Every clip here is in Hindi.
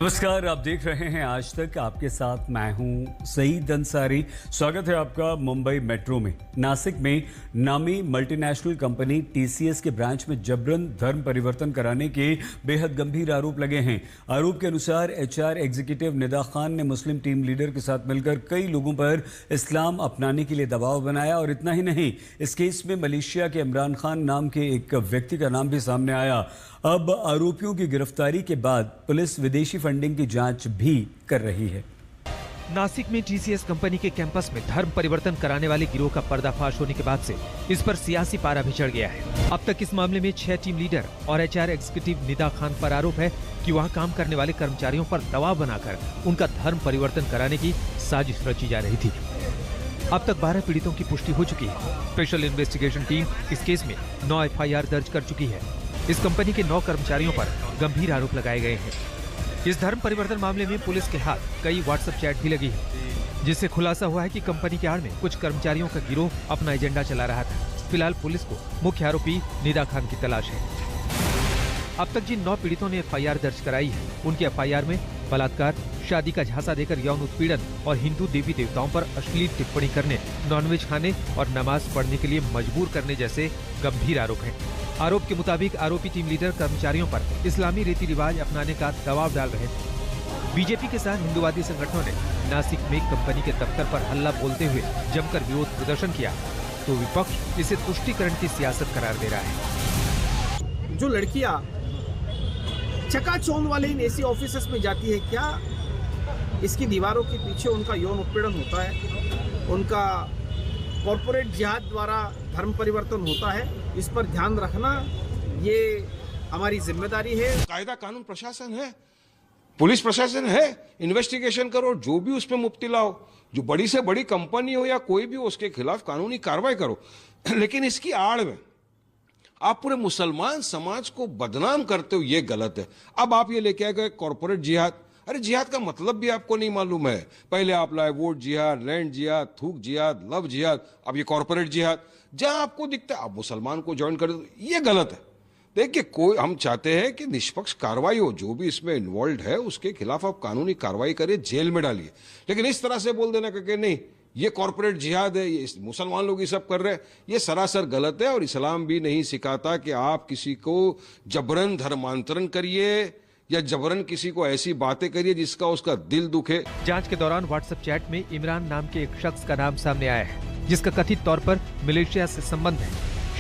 नमस्कार, आप देख रहे हैं आज तक। आपके साथ मैं हूं सईद अंसारी। स्वागत है आपका मुंबई मेट्रो में। नासिक में नामी मल्टीनेशनल कंपनी टीसीएस के ब्रांच में जबरन धर्म परिवर्तन कराने के बेहद गंभीर आरोप लगे हैं। आरोप के अनुसार एचआर एग्जीक्यूटिव निदा खान ने मुस्लिम टीम लीडर के साथ मिलकर कई लोगों पर इस्लाम अपनाने के लिए दबाव बनाया। और इतना ही नहीं, इस केस में मलेशिया के इमरान खान नाम के एक व्यक्ति का नाम भी सामने आया। अब आरोपियों की गिरफ्तारी के बाद पुलिस विदेशी फंडिंग की जांच भी कर रही है। नासिक में टीसीएस कंपनी के कैंपस में धर्म परिवर्तन कराने वाले गिरोह का पर्दाफाश होने के बाद से इस पर सियासी पारा भी चढ़ गया है। अब तक इस मामले में 6 टीम लीडर और एचआर एग्जीक्यूटिव निदा खान पर आरोप है कि वहां काम करने वाले कर्मचारियों पर दबाव बनाकर उनका धर्म परिवर्तन कराने की साजिश रची जा रही थी। अब तक 12 पीड़ितों की पुष्टि हो चुकी है। स्पेशल इन्वेस्टिगेशन टीम इस केस में 9 एफआईआर दर्ज कर चुकी है। इस कंपनी के 9 कर्मचारियों पर गंभीर आरोप लगाए गए हैं। इस धर्म परिवर्तन मामले में पुलिस के हाथ कई व्हाट्सएप चैट भी लगी है, जिससे खुलासा हुआ है कि कंपनी के आड़ में कुछ कर्मचारियों का गिरोह अपना एजेंडा चला रहा था। फिलहाल पुलिस को मुख्य आरोपी निदा खान की तलाश है। अब तक जिन 9 पीड़ितों ने एफआईआर दर्ज कराई है, उनकी एफआईआर में बलात्कार, शादी का झांसा देकर यौन उत्पीड़न और हिंदू देवी देवताओं पर अश्लील टिप्पणी करने, नॉनवेज खाने और नमाज पढ़ने के लिए मजबूर करने जैसे गंभीर आरोप हैं। आरोप के मुताबिक आरोपी टीम लीडर कर्मचारियों पर इस्लामी रीति रिवाज अपनाने का दबाव डाल रहे थे। बीजेपी के साथ हिंदुवादी संगठनों ने नासिक में कंपनी के दफ्तर पर हल्ला बोलते हुए जमकर विरोध प्रदर्शन किया, तो विपक्ष इसे तुष्टीकरण की सियासत करार दे रहा है। जो लड़कियां चकाचौंध वाले इन एसी ऑफिसेस में जाती है, क्या इसकी दीवारों के पीछे उनका यौन उत्पीड़न होता है? उनका कॉरपोरेट जिहाद द्वारा धर्म परिवर्तन होता है? इस पर ध्यान रखना ये हमारी जिम्मेदारी है। कायदा कानून प्रशासन है, पुलिस प्रशासन है, इन्वेस्टिगेशन करो, जो भी उसमें मुब्तिला हो, जो बड़ी से बड़ी कंपनी हो या कोई भी हो, उसके खिलाफ कानूनी कार्रवाई करो। लेकिन इसकी आड़ में आप पूरे मुसलमान समाज को बदनाम करते हो, ये गलत है। अब आप ये लेके आ गए कॉरपोरेट जिहाद। अरे जिहाद का मतलब भी आपको नहीं मालूम है। पहले आप लाए वोट जिहाद, लैंड जिहाद, थूक जिहाद, लव जिहाद, अब ये कॉरपोरेट जिहाद। जहां आपको दिखता है आप मुसलमान को ज्वाइन कर दो, ये गलत है। देखिए, कोई हम चाहते हैं कि निष्पक्ष कार्रवाई हो, जो भी इसमें इन्वॉल्व है उसके खिलाफ आप कानूनी कार्रवाई करिए, जेल में डालिए। लेकिन इस तरह से बोल देना कि नहीं ये कॉरपोरेट जिहाद है, ये मुसलमान लोग ये सब कर रहे हैं, ये सरासर गलत है। और इस्लाम भी नहीं सिखाता कि आप किसी को जबरन धर्मांतरण करिए या जबरन किसी को ऐसी बातें करिए जिसका उसका दिल दुखे। जांच के दौरान व्हाट्सएप चैट में इमरान नाम के एक शख्स का नाम सामने आया है, जिसका कथित तौर पर मलेशिया से संबंध है।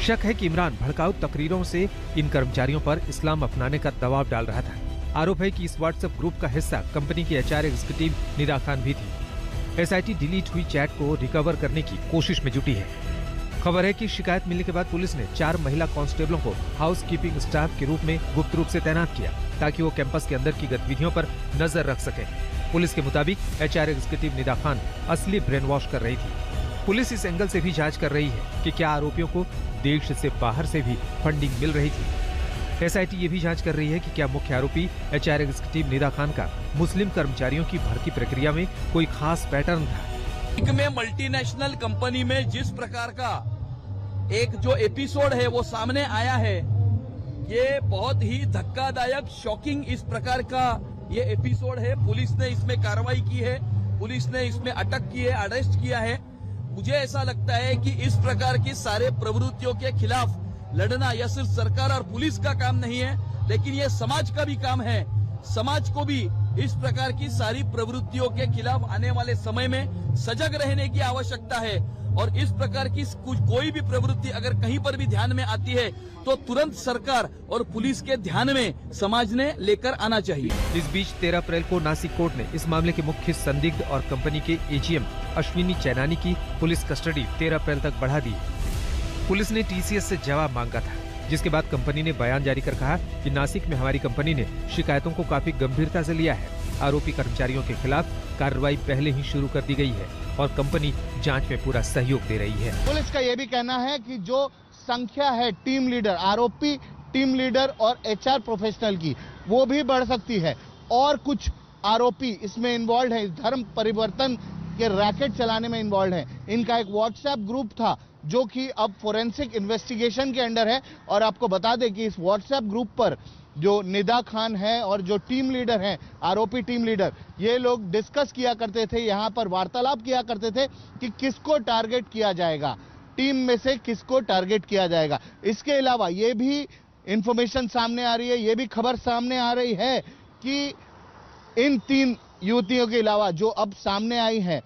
शक है कि इमरान भड़काऊ तकरीरों से इन कर्मचारियों पर इस्लाम अपनाने का दबाव डाल रहा था। आरोप है कि इस व्हाट्सएप ग्रुप का हिस्सा कंपनी की एचआर एग्जीक्यूटिव निदा खान भी थी। एसआईटी डिलीट हुई चैट को रिकवर करने की कोशिश में जुटी है। खबर है कि शिकायत मिलने के बाद पुलिस ने 4 महिला कांस्टेबलों को हाउस कीपिंग स्टाफ के रूप में गुप्त रूप से तैनात किया, ताकि वो कैंपस के अंदर की गतिविधियों पर नजर रख सके। पुलिस के मुताबिक एचआर एग्जीक्यूटिव निदा खान असली ब्रेन वॉश कर रही थी। पुलिस इस एंगल से भी जांच कर रही है कि क्या आरोपियों को देश से बाहर से भी फंडिंग मिल रही थी। एसआईटी ये भी जांच कर रही है कि क्या मुख्य आरोपी एचआर एग्जीक्यूटिव निदा खान का मुस्लिम कर्मचारियों की भर्ती प्रक्रिया में कोई खास पैटर्न था। में मल्टीनेशनल कंपनी में जिस प्रकार का एक जो एपिसोड है वो सामने आया है, ये बहुत ही धक्कादायक, शॉकिंग इस प्रकार का ये एपिसोड है। पुलिस ने इसमें कार्रवाई की है, पुलिस ने इसमें अटक की है, अरेस्ट किया है। मुझे ऐसा लगता है कि इस प्रकार की सारे प्रवृत्तियों के खिलाफ लड़ना यह सिर्फ सरकार और पुलिस का काम नहीं है, लेकिन ये समाज का भी काम है। समाज को भी इस प्रकार की सारी प्रवृत्तियों के खिलाफ आने वाले समय में सजग रहने की आवश्यकता है। और इस प्रकार की कोई भी प्रवृत्ति अगर कहीं पर भी ध्यान में आती है तो तुरंत सरकार और पुलिस के ध्यान में समाज ने लेकर आना चाहिए। इस बीच 13 अप्रैल को नासिक कोर्ट ने इस मामले के मुख्य संदिग्ध और कंपनी के एजीएम अश्विनी चैनानी की पुलिस कस्टडी 13 अप्रैल तक बढ़ा दी। पुलिस ने टीसीएस से जवाब मांगा था, जिसके बाद कंपनी ने बयान जारी कर कहा कि नासिक में हमारी कंपनी ने शिकायतों को काफी गंभीरता से लिया है। आरोपी कर्मचारियों के खिलाफ कार्रवाई पहले ही शुरू कर दी गई है और कंपनी जांच में पूरा सहयोग दे रही है। पुलिस का यह भी कहना है कि जो संख्या है टीम लीडर, आरोपी टीम लीडर और एचआर प्रोफेशनल की, वो भी बढ़ सकती है और कुछ आरोपी इसमें इन्वॉल्व है, इस धर्म परिवर्तन के रैकेट चलाने में इन्वॉल्व है। इनका एक व्हाट्सएप ग्रुप था जो कि अब फोरेंसिक इन्वेस्टिगेशन के अंडर है और आपको बता दें कि इस व्हाट्सएप ग्रुप पर जो निदा खान है और जो टीम लीडर हैं, आरोपी टीम लीडर, ये लोग डिस्कस किया करते थे, यहाँ पर वार्तालाप किया करते थे कि किसको टारगेट किया जाएगा, टीम में से किसको टारगेट किया जाएगा। इसके अलावा ये भी इंफॉर्मेशन सामने आ रही है, ये भी खबर सामने आ रही है कि इन 3 युवतियों के अलावा जो अब सामने आई हैं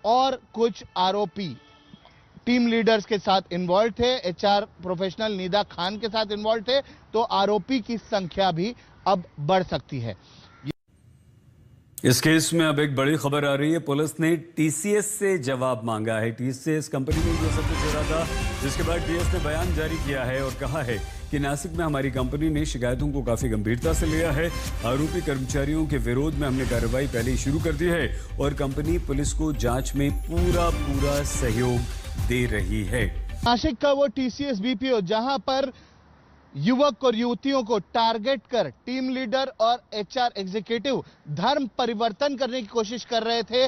और कुछ आरोपी टीम लीडर्स के साथ इन्वॉल्व थे, एचआर प्रोफेशनल निदा खान के साथ इन्वॉल्व थे, तो आरोपी की संख्या भी अब बढ़ सकती है। इस केस में अब एक बड़ी खबर आ रही है, पुलिस ने टीसीएस से जवाब मांगा है। टीसीएस कंपनी में ये सब कुछ हो रहा था, जिसके बाद टीएस ने बयान जारी किया है और कहा है कि नासिक में हमारी कंपनी ने शिकायतों को काफी गंभीरता से लिया है। आरोपी कर्मचारियों के विरोध में हमने कार्रवाई पहले ही शुरू कर दी है और कंपनी पुलिस को जांच में पूरा सहयोग दे रही है। नासिक का वो टीसीएस बीपीओ जहां पर युवक और युवतियों को टारगेट कर टीम लीडर और एचआर एग्जीक्यूटिव धर्म परिवर्तन करने की कोशिश कर रहे थे,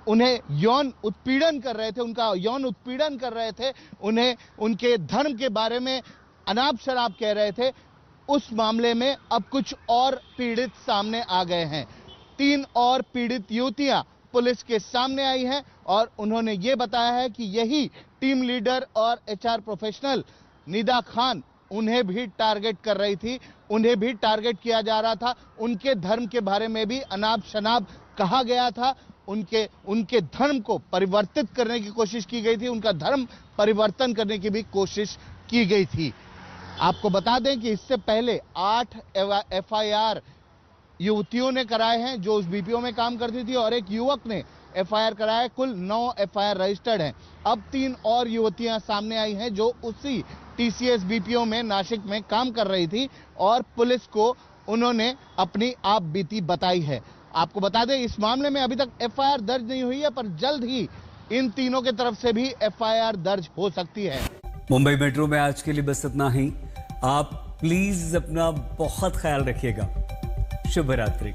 उन्हें यौन उत्पीड़न कर रहे थे, उनका यौन उत्पीड़न कर रहे थे, उन्हें उनके धर्म के बारे में अनाप शराब कह रहे थे, उस मामले में अब कुछ और पीड़ित सामने आ गए हैं। 3 और पीड़ित युवतियां पुलिस के सामने आई हैं और उन्होंने ये बताया है कि यही टीम लीडर और एचआर प्रोफेशनल निदा खान उन्हें भी टारगेट कर रही थी, उन्हें भी टारगेट किया जा रहा था, उनके धर्म के बारे में भी अनाप शनाप कहा गया था, उनके धर्म को परिवर्तित करने की कोशिश की गई थी, उनका धर्म परिवर्तन करने की भी कोशिश की गई थी। आपको बता दें कि इससे पहले 8 एफआईआर युवतियों ने कराए हैं जो उस बीपीओ में काम करती थी और एक युवक ने एफआईआर कराया, कुल 9 एफआईआर रजिस्टर्ड हैं। अब 3 और युवतियां सामने आई हैं जो उसी टीसीएस बीपीओ में नासिक में काम कर रही थी और पुलिस को उन्होंने अपनी आप बीती बताई है। आपको बता दें इस मामले में अभी तक एफआईआर दर्ज नहीं हुई है, पर जल्द ही इन तीनों की तरफ से भी एफआईआर दर्ज हो सकती है। मुंबई मेट्रो में आज के लिए बस इतना ही। आप प्लीज अपना बहुत ख्याल रखिएगा। शुभ रात्रि।